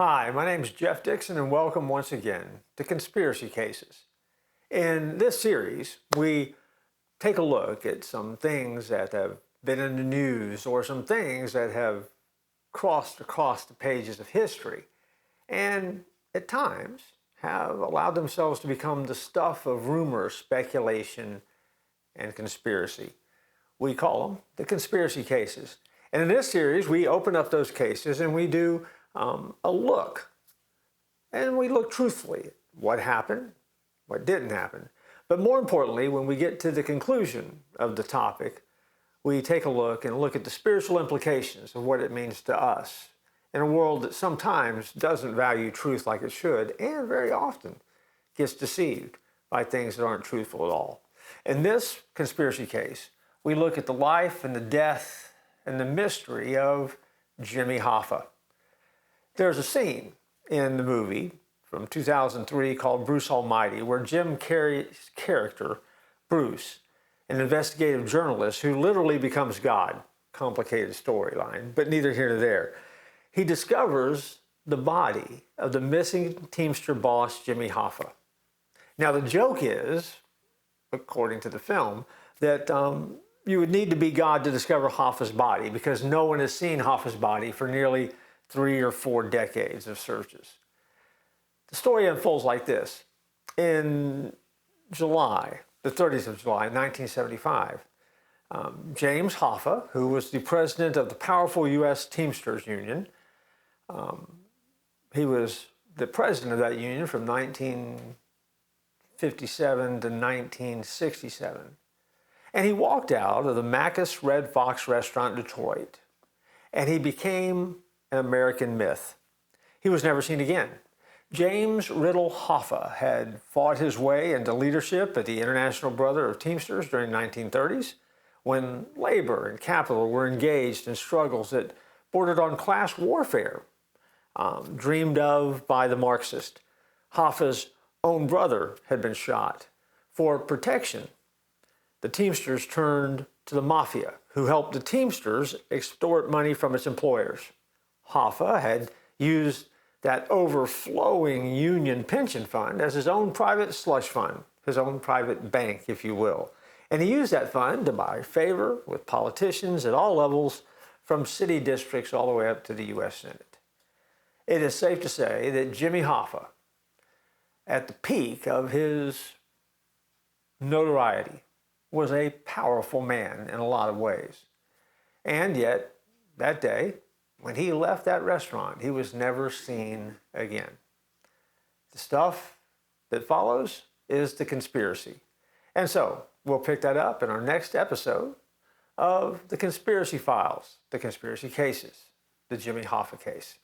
Hi, my name is Jeff Dixon and welcome once again to Conspiracy Cases. In this series, we take a look at some things that have been in the news or some things that have crossed across the pages of history and at times have allowed themselves to become the stuff of rumor, speculation, and conspiracy. We call them the conspiracy cases. And in this series, we open up those cases and we do a look. And we look truthfully at what happened, what didn't happen. But more importantly, when we get to the conclusion of the topic, we take a look and look at the spiritual implications of what it means to us in a world that sometimes doesn't value truth like it should and very often gets deceived by things that aren't truthful at all. In this conspiracy case, we look at the life and the death and the mystery of Jimmy Hoffa. There's a scene in the movie from 2003 called Bruce Almighty where Jim Carrey's character, Bruce, an investigative journalist who literally becomes God, complicated storyline, but neither here nor there. He discovers the body of the missing Teamster boss, Jimmy Hoffa. Now the joke is, according to the film, that you would need to be God to discover Hoffa's body because no one has seen Hoffa's body for nearly 3 or 4 decades of searches. The story unfolds like this. In July, the 30th of July, 1975, James Hoffa, who was the president of the powerful U.S. Teamsters Union, he was the president of that union from 1957 to 1967. And he walked out of the Macus Red Fox restaurant in Detroit, and he became an American myth. He was never seen again. James Riddle Hoffa had fought his way into leadership at the International Brother of Teamsters during the 1930s, when labor and capital were engaged in struggles that bordered on class warfare, dreamed of by the Marxists. Hoffa's own brother had been shot. For protection, the Teamsters turned to the mafia, who helped the Teamsters extort money from its employers. Hoffa had used that overflowing union pension fund as his own private slush fund, his own private bank, if you will. And he used that fund to buy favor with politicians at all levels, from city districts all the way up to the U.S. Senate. It is safe to say that Jimmy Hoffa, at the peak of his notoriety, was a powerful man in a lot of ways. And yet, that day, when he left that restaurant, he was never seen again. The stuff that follows is the conspiracy. And so, we'll pick that up in our next episode of the Conspiracy Files, the Conspiracy Cases, the Jimmy Hoffa case.